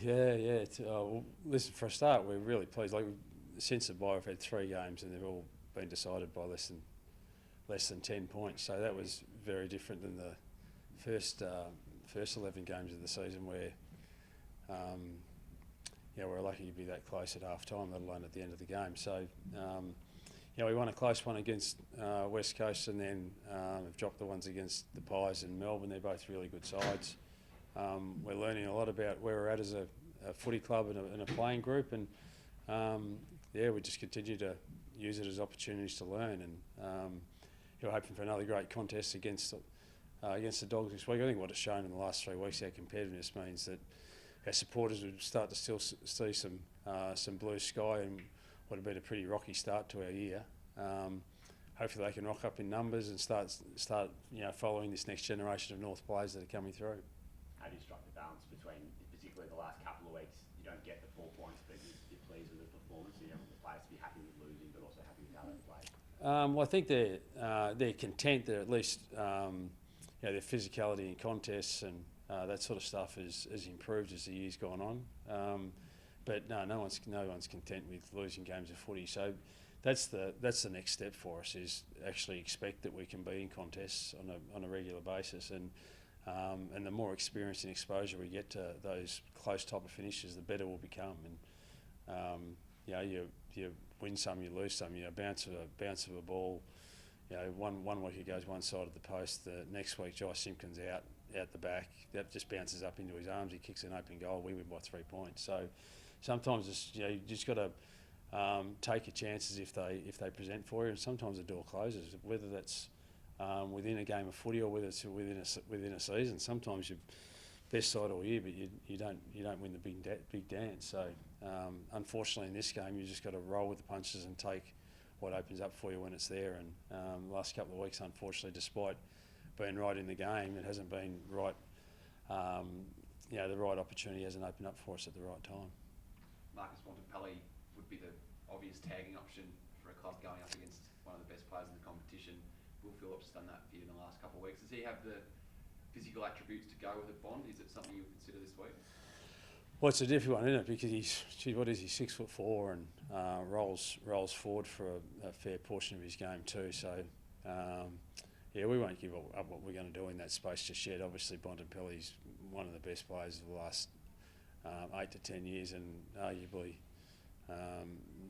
Yeah. Well, listen, for a start, we're really pleased. Like since the bye, we've had 3 games, and they've all been decided by less than 10 points. So that was very different than the first 11 games of the season, where we're lucky to be that close at half time, let alone at the end of the game. So we won a close one against West Coast, and then have dropped the ones against the Pies and Melbourne. They're both really good sides. We're learning a lot about where we're at as a footy club and a playing group, and we just continue to use it as opportunities to learn, and you're hoping for another great contest against the Dogs this week. I think what it's shown in the last 3 weeks, our competitiveness means that our supporters would start to still see some blue sky and what had been a pretty rocky start to our year. Hopefully they can rock up in numbers and start following this next generation of North players that are coming through. How do you strike the balance between, particularly the last couple of weeks, you don't get the 4 points, but you're pleased with the performance, you want the players to be happy with losing, but also happy with how they play? Well, I think they're content that at least their physicality in contests and that sort of stuff has improved as the year's gone on. But no one's content with losing games of footy. So that's the next step for us, is actually expect that we can be in contests on a regular basis, and the more experience and exposure we get to those close type of finishes, the better we'll become. And you win some, you lose some. Bounce of a ball. One week it goes one side of the post. The next week, Josh Simpkins out the back. That just bounces up into his arms. He kicks an open goal. We win by 3 points. So sometimes it's, you just got to take your chances if they present for you, and sometimes the door closes. Whether that's within a game of footy or whether it's within a season. Sometimes you're best side all year, but you don't win the big dance. So unfortunately in this game, you just got to roll with the punches and take what opens up for you when it's there. And the last couple of weeks, unfortunately, despite being right in the game, it hasn't been right. The right opportunity hasn't opened up for us at the right time. Marcus Bontempelli would be the obvious tagging option for a club going up against one of the best players in the competition. Will Phillips has done that for you in the last couple of weeks. Does he have the physical attributes to go with a Bond? Is it something you would consider this week? Well, it's a difficult one, isn't it? Because he's 6'4" and rolls forward for a fair portion of his game too. So we won't give up what we're going to do in that space just yet. Obviously, Bontempelli's one of the best players of the last 8 to 10 years, and arguably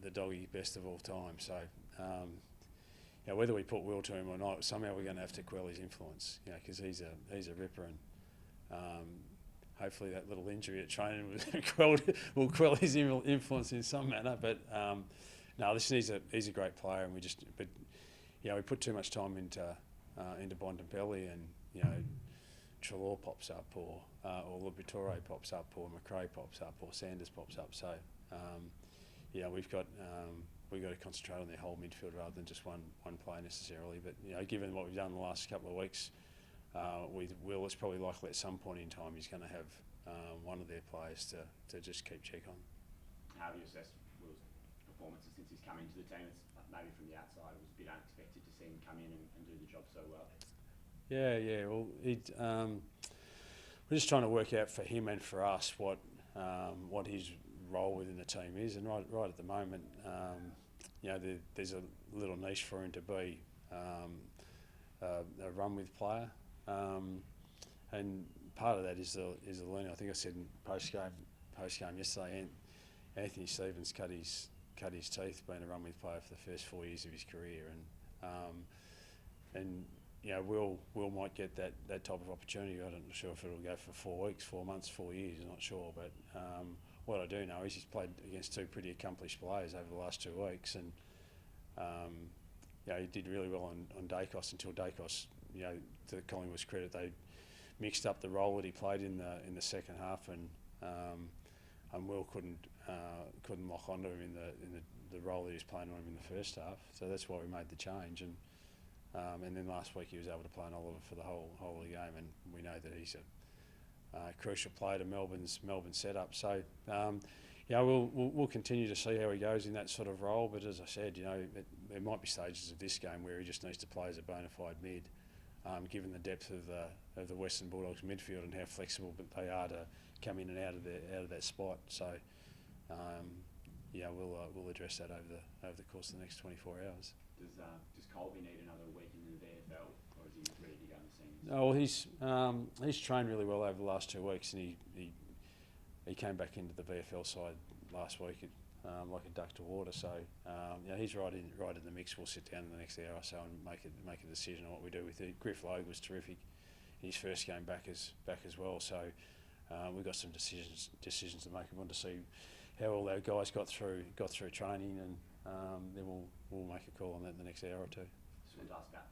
the doggy best of all time. So whether we put Will to him or not, somehow we're going to have to quell his influence. Because he's a ripper, and hopefully that little injury at training will quell his influence in some manner. But listen, he's a great player, and we put too much time into Bontempelli, and Treloar pops up, or Liberatore pops up, or McRae pops up, or Sanders pops up. So we've got to concentrate on their whole midfield rather than just one player necessarily. But given what we've done the last couple of weeks with Will, it's probably likely at some point in time he's going to have one of their players to just keep check on. How have you assessed Will's performances since he's come into the team? It's maybe from the outside, it was a bit unexpected to see him come in and do the job so well. Yeah. Well, we're just trying to work out for him and for us what his role within the team is, and right at the moment, there's a little niche for him to be a run with player, and part of that is the learning. I think I said in post game yesterday, Anthony Stevens cut his teeth being a run with player for the first 4 years of his career, and Will might get that type of opportunity. I'm not sure if it'll go for 4 weeks, 4 months, 4 years. I'm not sure, but what I do know is he's played against 2 pretty accomplished players over the last 2 weeks, and he did really well on Dacos until Dacos, to Collingwood's credit, they mixed up the role that he played in the second half, and Will couldn't lock onto him in the role that he was playing on him in the first half. So that's why we made the change, and then last week he was able to play on Oliver for the whole of the game, and we know that he's a crucial player to Melbourne's setup. So we'll continue to see how he goes in that sort of role. But as I said, there might be stages of this game where he just needs to play as a bona fide mid, given the depth of the Western Bulldogs midfield and how flexible they are to come in and out of that spot. So, we'll address that over the course of the next 24 hours. Does Colby need another week in the VFL, or is he ready to go on the seniors? No, well, he's trained really well over the last 2 weeks, and he came back into the VFL side last week like a duck to water. So he's right in the mix. We'll sit down in the next hour or so and make a decision on what we do with it. Griff Logue was terrific in his first game back as well. So we've got some decisions to make. We want to see how all our guys got through training, and then we'll make a call on that in the next hour or two. Just wanted to ask about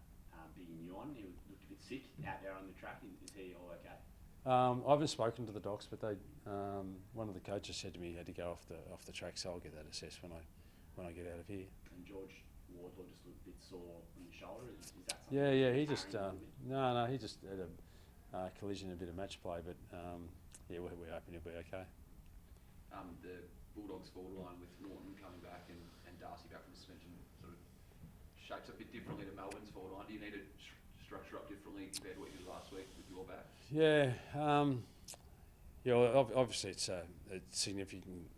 Big Nguyen. He looked a bit sick out there on the track. Is he all okay? I haven't spoken to the docs, but they one of the coaches said to me he had to go off the track, so I'll get that assessed when I get out of here. And George Wardlaw just looked a bit sore on the shoulder. Is that something? Yeah. He just he just had a collision, a bit of match play, but we're hoping he'll be okay. The Bulldogs forward line with Norton coming back and Darcy back from suspension sort of shapes up a bit differently to Melbourne's forward line. Do you need to structure up differently compared to what you did last week with your back? Yeah. Obviously it's a significant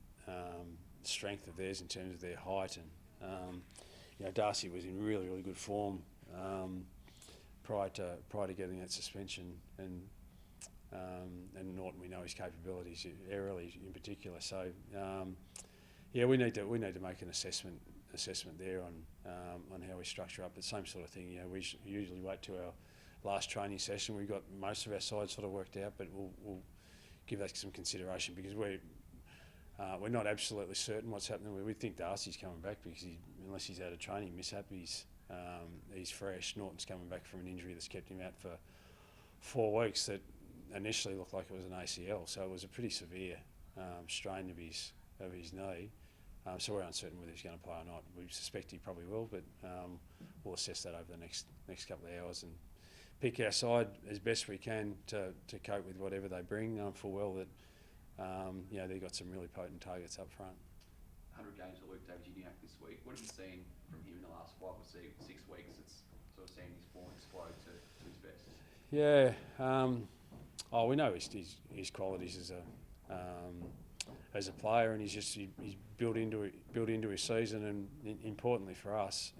strength of theirs in terms of their height, and Darcy was in really good form prior to getting that suspension, and Norton, we know his capabilities aerially in particular. So we need to make an assessment there on how we structure up. The same sort of thing. We usually wait to our last training session. We've got most of our sides sort of worked out, but we'll give that some consideration, because we're not absolutely certain what's happening. We think Darcy's coming back because unless he's had a training mishap, he's fresh. Norton's coming back from an injury that's kept him out for 4 weeks that initially looked like it was an ACL, so it was a pretty severe strain of his knee. So we're uncertain whether he's going to play or not. We suspect he probably will, but we'll assess that over the next couple of hours and pick our side as best we can to cope with whatever they bring. Full well that they've got some really potent targets up front. 100 games for Luke Davies-Uniacke this week. What have you seen from him in the last 5 or 6 weeks? It's sort of seen his form explode to his best. Yeah. We know his qualities as a player, and he's built into his season, and importantly for us,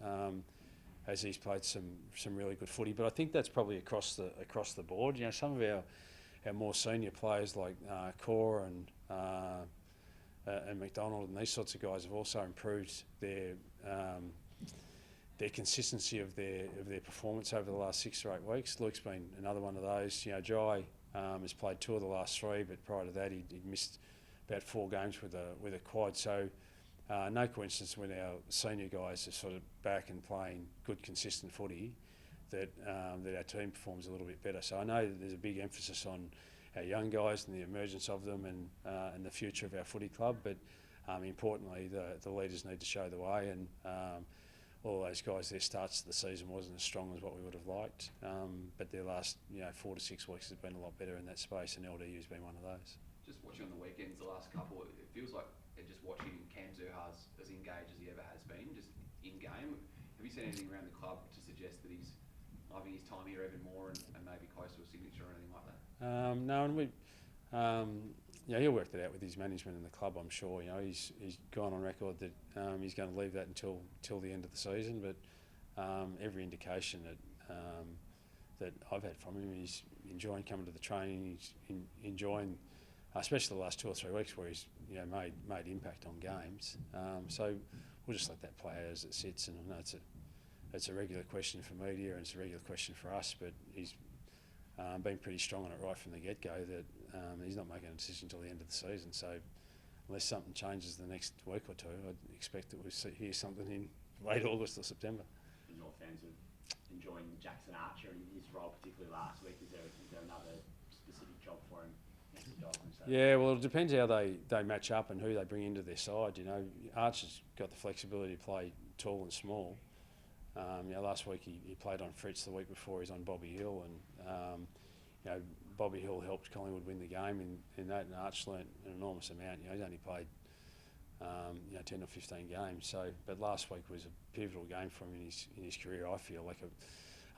as he's played some really good footy. But I think that's probably across the board. Some of our more senior players like Core and McDonald and these sorts of guys have also improved their consistency of their performance over the last 6 or 8 weeks. Luke's been another one of those. Jai has played 2 of the last 3, but prior to that he'd missed about 4 games with a quad. So no coincidence when our senior guys are sort of back and playing good, consistent footy that our team performs a little bit better. So I know that there's a big emphasis on our young guys and the emergence of them and the future of our footy club. But importantly, the leaders need to show the way, and all those guys, their starts to the season wasn't as strong as what we would have liked. But their last 4 to 6 weeks has been a lot better in that space, and LDU's been one of those. Just watching on the weekends, the last couple, it feels like just watching Cam Zurhaar's as engaged as he ever has been, just in game. Have you seen anything around the club to suggest that he's loving his time here even more and maybe close to a signature or anything like that? No, and he'll work that out with his management and the club, I'm sure. He's gone on record that he's going to leave that until the end of the season, but every indication that I've had from him, he's enjoying coming to the training. He's enjoying, especially the last 2 or 3 weeks where he's made impact on games. So we'll just let that play out as it sits, and I know it's a regular question for media and it's a regular question for us, but he's been pretty strong on it right from the get-go that he's not making a decision until the end of the season. So unless something changes the next week or two, I'd expect that we'll hear something in late August or September. And your fans are enjoying Jackson Archer and his role, particularly last week. Is there another specific job for him next to Dolphins? Yeah, well, it depends how they match up and who they bring into their side. Archer's got the flexibility to play tall and small. Last week he played on Fritz, the week before he's on Bobby Hill, and Bobby Hill helped Collingwood win the game in that, and Arch learnt an enormous amount. He's only played 10 or 15 games. So, but last week was a pivotal game for him in his career. I feel like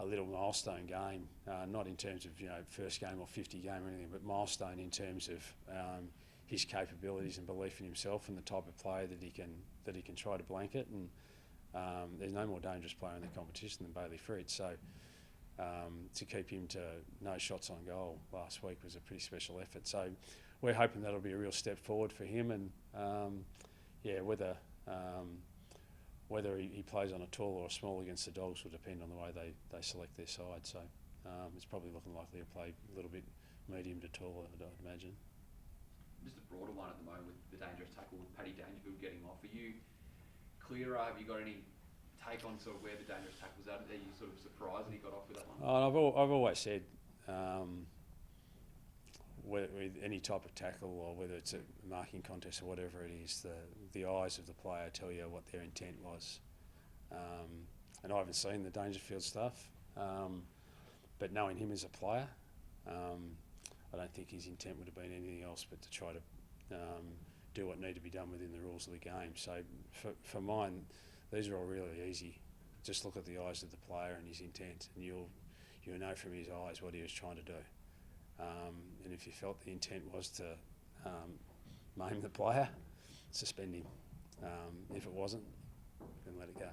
a little milestone game, not in terms of first game or 50 game or anything, but milestone in terms of his capabilities and belief in himself and the type of player that he can try to blanket. And there's no more dangerous player in the competition than Bailey Fritz. So to keep him to no shots on goal last week was a pretty special effort. So we're hoping that'll be a real step forward for him. And whether he plays on a tall or a small against the Dogs will depend on the way they select their side. So it's probably looking likely to play a little bit medium to tall, I'd imagine. Just a broader one at the moment with the dangerous tackle with Paddy Dangerfield getting off. Are you clearer? Have you got any take on sort of where the dangerous tackle's at? Are you sort of surprised that he got off with that one? I've always said with any type of tackle, or whether it's a marking contest or whatever it is, the eyes of the player tell you what their intent was. And I haven't seen the Dangerfield stuff, but knowing him as a player, I don't think his intent would have been anything else but to try to do what needed to be done within the rules of the game. So for mine, these are all really easy. Just look at the eyes of the player and his intent, and you'll know from his eyes what he was trying to do. And if you felt the intent was to maim the player, suspend him. If it wasn't, then let it go.